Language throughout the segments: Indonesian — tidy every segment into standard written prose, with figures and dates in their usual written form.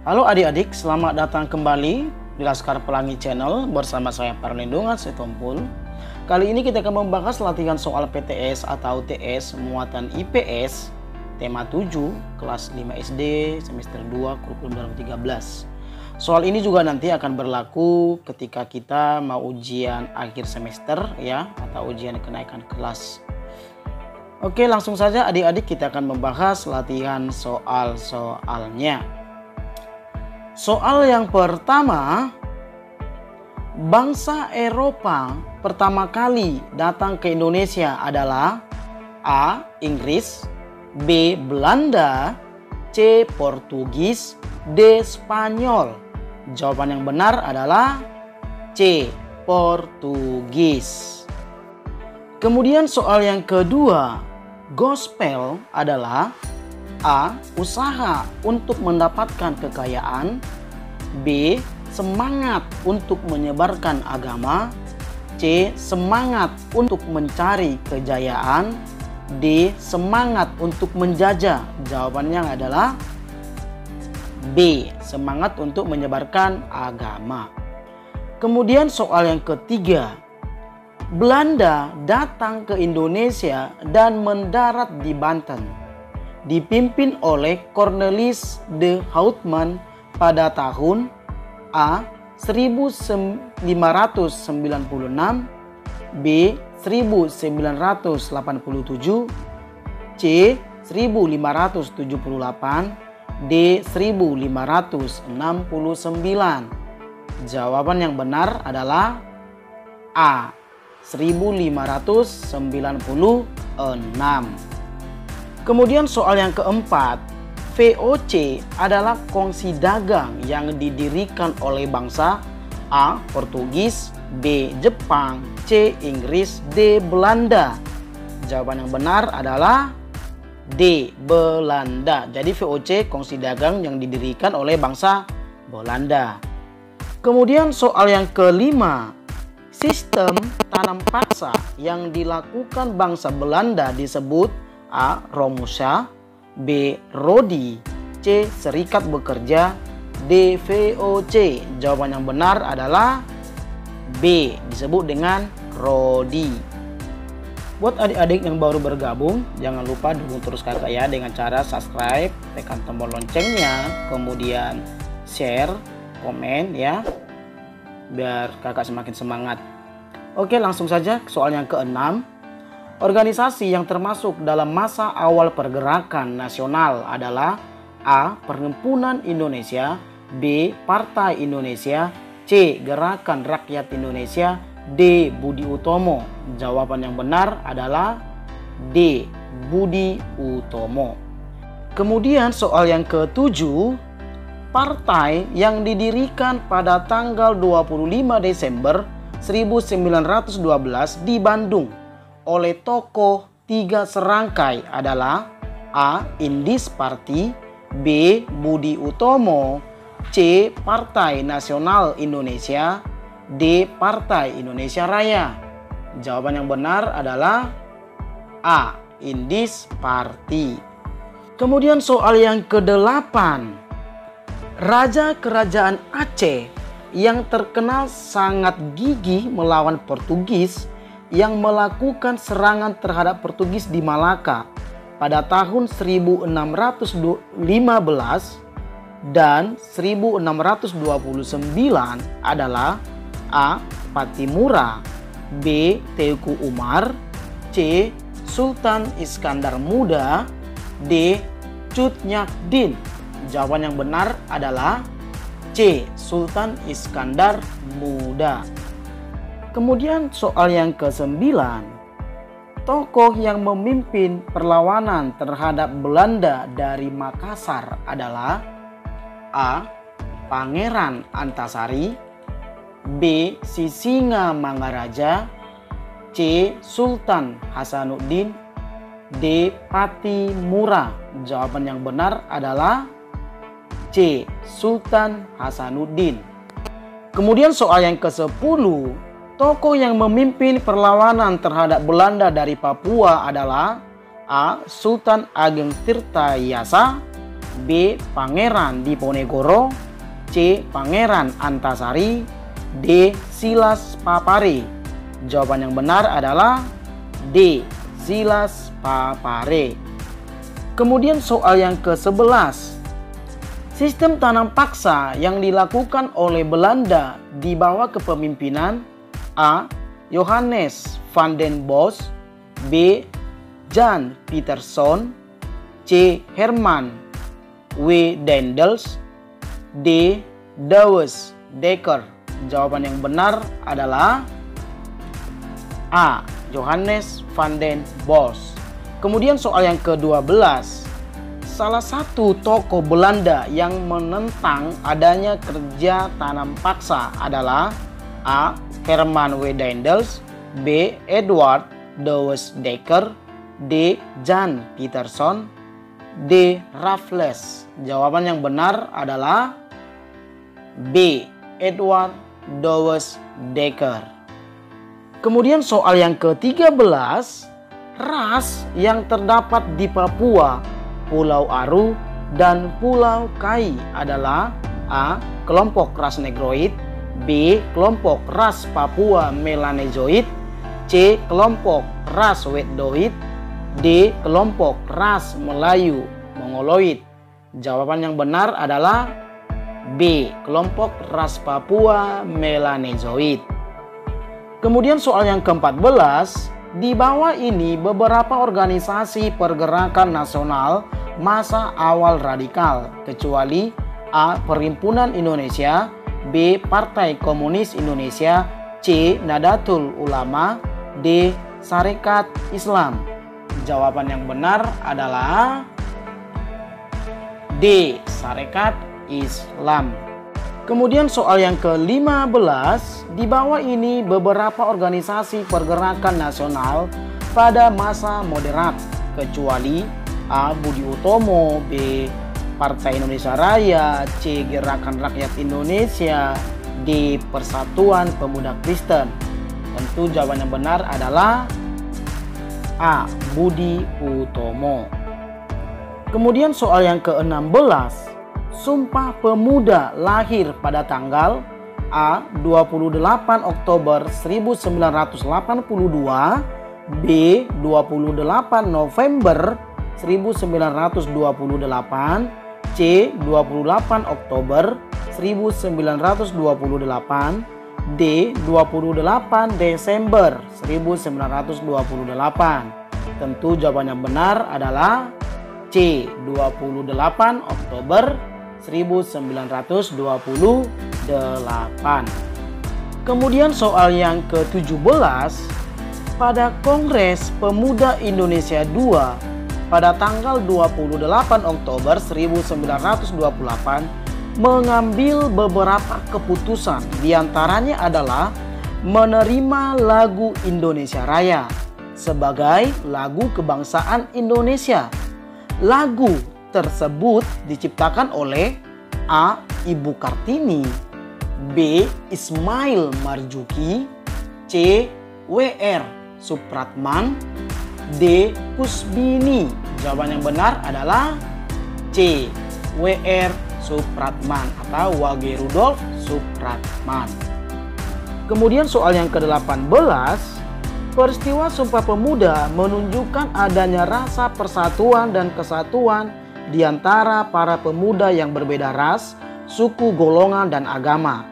Halo adik-adik, selamat datang kembali di Laskar Pelangi Channel bersama saya Perlindungan Setompul. Kali ini kita akan membahas latihan soal PTS atau TS muatan IPS tema 7 kelas 5 SD semester 2 kurikulum 2013. Soal ini juga nanti akan berlaku ketika kita mau ujian akhir semester ya, atau ujian kenaikan kelas. Oke, langsung saja adik-adik kita akan membahas latihan soal-soalnya. Soal yang pertama, bangsa Eropa pertama kali datang ke Indonesia adalah A. Inggris, B. Belanda, C. Portugis, D. Spanyol. Jawaban yang benar adalah C. Portugis. Kemudian soal yang kedua, gospel adalah A. Usaha untuk mendapatkan kekayaan, B. Semangat untuk menyebarkan agama, C. Semangat untuk mencari kejayaan, D. Semangat untuk menjajah. Jawabannya adalah B. Semangat untuk menyebarkan agama. Kemudian soal yang ketiga, Belanda datang ke Indonesia dan mendarat di Banten, dipimpin oleh Cornelis de Houtman pada tahun A. 1596, B. 1987, C. 1578, D. 1569. Jawaban yang benar adalah A. 1596. Kemudian soal yang keempat, VOC adalah kongsi dagang yang didirikan oleh bangsa A. Portugis, B. Jepang, C. Inggris, D. Belanda. Jawaban yang benar adalah D. Belanda. Jadi VOC kongsi dagang yang didirikan oleh bangsa Belanda. Kemudian soal yang kelima, sistem tanam paksa yang dilakukan bangsa Belanda disebut A. Romusha, B. Rodi, C. Serikat Bekerja, D. VOC. Jawaban yang benar adalah B. Disebut dengan Rodi. Buat adik-adik yang baru bergabung, jangan lupa dukung terus kakak ya dengan cara subscribe, tekan tombol loncengnya, kemudian share, komen ya, biar kakak semakin semangat. Oke, langsung saja ke soal yang keenam. Organisasi yang termasuk dalam masa awal pergerakan nasional adalah A. Perhimpunan Indonesia, B. Partai Indonesia, C. Gerakan Rakyat Indonesia, D. Budi Utomo. Jawaban yang benar adalah D. Budi Utomo. Kemudian soal yang ketujuh, partai yang didirikan pada tanggal 25 Desember 1912 di Bandung oleh tokoh tiga serangkai adalah A. Indis Party, B. Budi Utomo, C. Partai Nasional Indonesia, D. Partai Indonesia Raya. Jawaban yang benar adalah A. Indis Party. Kemudian soal yang kedelapan, Raja Kerajaan Aceh yang terkenal sangat gigih melawan Portugis yang melakukan serangan terhadap Portugis di Malaka pada tahun 1615 dan 1629 adalah A. Patimura, B. Teuku Umar, C. Sultan Iskandar Muda, D. Cut Nyak Dien. Jawaban yang benar adalah C. Sultan Iskandar Muda. Kemudian soal yang ke-9, tokoh yang memimpin perlawanan terhadap Belanda dari Makassar adalah A. Pangeran Antasari, B. Sisinga Mangaraja, C. Sultan Hasanuddin, D. Patimura. Jawaban yang benar adalah C. Sultan Hasanuddin. Kemudian soal yang ke-10, tokoh yang memimpin perlawanan terhadap Belanda dari Papua adalah A. Sultan Ageng Tirtayasa, B. Pangeran Diponegoro, C. Pangeran Antasari, D. Silas Papare. Jawaban yang benar adalah D. Silas Papare. Kemudian soal yang ke-11. Sistem tanam paksa yang dilakukan oleh Belanda di bawah kepemimpinan A. Johannes van den Bos, B. Jan Pieterszoon, C. Herman W. Daendels, D. Douwes Dekker. Jawaban yang benar adalah A. Johannes van den Bos. Kemudian soal yang ke-12. Salah satu tokoh Belanda yang menentang adanya kerja tanam paksa adalah A. Herman W. Daendels, B. Edward Douwes Dekker, D. Jan Pieterszoon, D. Raffles. Jawaban yang benar adalah B. Edward Douwes Dekker. Kemudian soal yang ke-13. Ras yang terdapat di Papua, Pulau Aru, dan Pulau Kai adalah A. Kelompok ras Negroid, B. Kelompok ras Papua Melanezoid, C. Kelompok ras Weddoid, D. Kelompok ras Melayu Mongoloid. Jawaban yang benar adalah B. Kelompok ras Papua Melanezoid. Kemudian soal yang ke-14. Di bawah ini beberapa organisasi pergerakan nasional masa awal radikal, kecuali A. Perhimpunan Indonesia, B. Partai Komunis Indonesia, C. Nadatul Ulama, D. Sarekat Islam. Jawaban yang benar adalah D. Sarekat Islam. Kemudian soal yang ke-15. Di bawah ini beberapa organisasi pergerakan nasional pada masa moderat, kecuali A. Budi Utomo, B. Partai Indonesia Raya, C. Gerakan Rakyat Indonesia, D. Persatuan Pemuda Kristen. Tentu jawaban yang benar adalah A. Budi Utomo. Kemudian soal yang ke-16. Sumpah Pemuda lahir pada tanggal A. 28 Oktober 1982, B. 28 November 1928, C. 28 Oktober 1928, D. 28 Desember 1928. Tentu jawaban yang benar adalah C. 28 Oktober 1928. Kemudian soal yang ke-17. Pada Kongres Pemuda Indonesia II pada tanggal 28 Oktober 1928 mengambil beberapa keputusan. Di antaranya adalah menerima lagu Indonesia Raya sebagai lagu kebangsaan Indonesia. Lagu tersebut diciptakan oleh A. Ibu Kartini, B. Ismail Marzuki, C. W.R. Supratman, D. Kusbini. Jawaban yang benar adalah C. W.R. Supratman atau Wage Rudolf Supratman. Kemudian soal yang ke-18. Peristiwa Sumpah Pemuda menunjukkan adanya rasa persatuan dan kesatuan di antara para pemuda yang berbeda ras, suku, golongan, dan agama.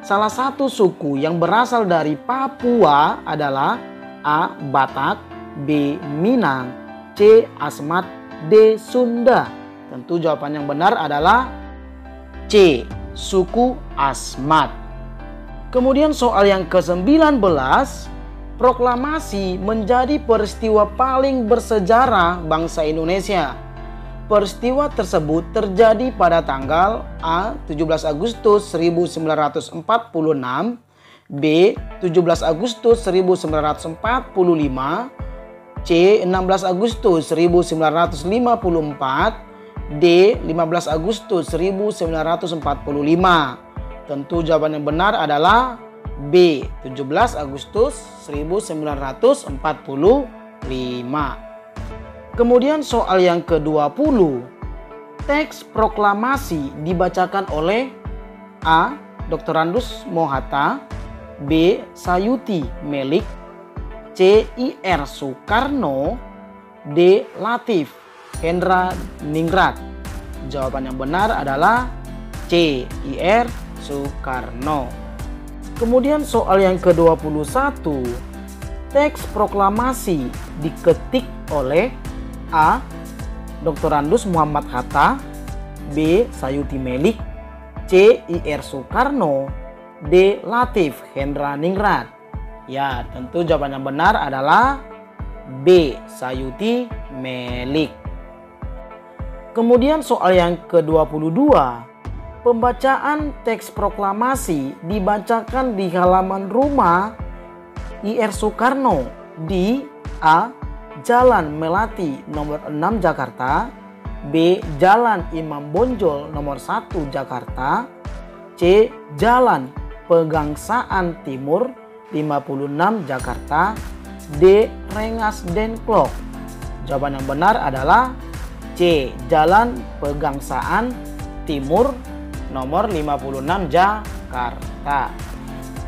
Salah satu suku yang berasal dari Papua adalah A. Batak, B. Minang, C. Asmat, D. Sunda. Tentu jawaban yang benar adalah C. Suku Asmat. Kemudian soal yang ke-19. Proklamasi menjadi peristiwa paling bersejarah bangsa Indonesia. Peristiwa tersebut terjadi pada tanggal A. 17 Agustus 1946, B. 17 Agustus 1945, C. 16 Agustus 1954, D. 15 Agustus 1945. Tentu jawaban yang benar adalah B. 17 Agustus 1945. Kemudian soal yang ke-20. Teks proklamasi dibacakan oleh A. Dr. Andus Mohatta, B. Sayuti Melik, C. I.R. Soekarno, D. Latif Hendra Ningrat. Jawaban yang benar adalah C. I.R. Soekarno. Kemudian soal yang ke-21. Teks proklamasi diketik oleh A. Dr. Andus Muhammad Hatta, B. Sayuti Melik, C. I.R. Soekarno, D. Latif Hendra Ningrat. Ya, tentu jawaban yang benar adalah B. Sayuti Melik. Kemudian soal yang ke-22. Pembacaan teks proklamasi dibacakan di halaman rumah I.R. Soekarno di A. Jalan Melati nomor 6 Jakarta, B. Jalan Imam Bonjol nomor 1 Jakarta, C. Jalan Pegangsaan Timur 56 Jakarta, D. Rengas Dengklok. Jawaban yang benar adalah C. Jalan Pegangsaan Timur nomor 56 Jakarta.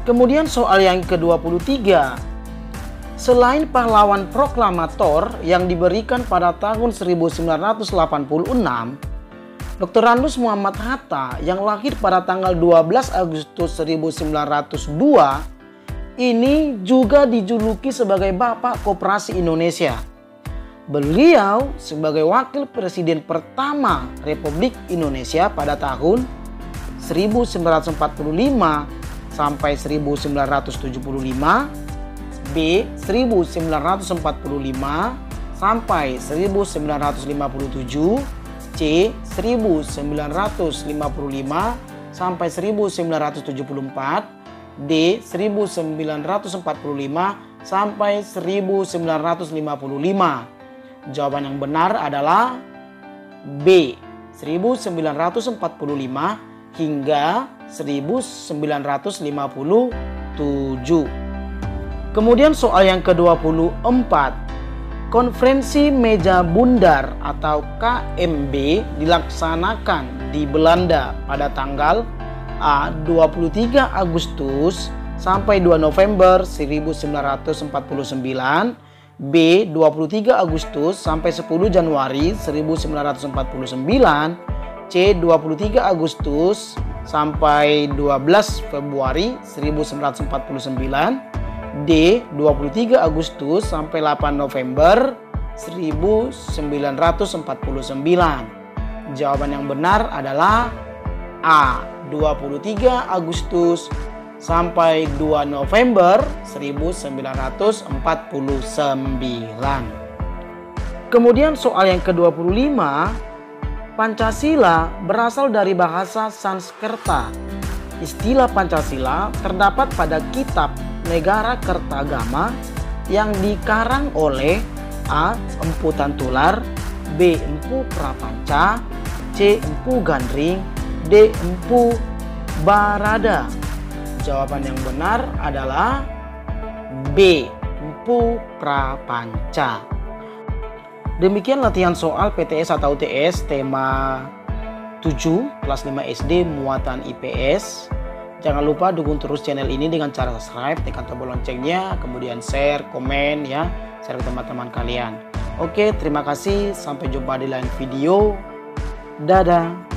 Kemudian soal yang ke-23. Selain pahlawan proklamator yang diberikan pada tahun 1986, Dr. Andus Muhammad Hatta yang lahir pada tanggal 12 Agustus 1902 ini juga dijuluki sebagai Bapak Koperasi Indonesia. Beliau sebagai wakil presiden pertama Republik Indonesia pada tahun 1945 sampai 1975, B. 1945 sampai 1957, C. 1955 sampai 1974, D. 1945 sampai 1955. Jawaban yang benar adalah B. 1945 hingga 1957. Kemudian soal yang ke-24. Konferensi Meja Bundar atau KMB dilaksanakan di Belanda pada tanggal A. 23 Agustus sampai 2 November 1949, B. 23 Agustus sampai 10 Januari 1949, C. 23 Agustus sampai 12 Februari 1949, D. 23 Agustus sampai 8 November 1949. Jawaban yang benar adalah A. 23 Agustus sampai 2 November 1949. Kemudian soal yang ke-25. Pancasila berasal dari bahasa Sanskerta. Istilah Pancasila terdapat pada kitab Negara Kertagama yang dikarang oleh A. Empu Tantular, B. Empu Prapanca, C. Empu Gandring, D. Empu Barada. Jawaban yang benar adalah B. Empu Prapanca. Demikian latihan soal PTS atau UTS tema 7 kelas 5 SD muatan IPS. Jangan lupa dukung terus channel ini dengan cara subscribe, tekan tombol loncengnya, kemudian share, komen ya, share ke teman-teman kalian. Oke, terima kasih, sampai jumpa di lain video. Dadah.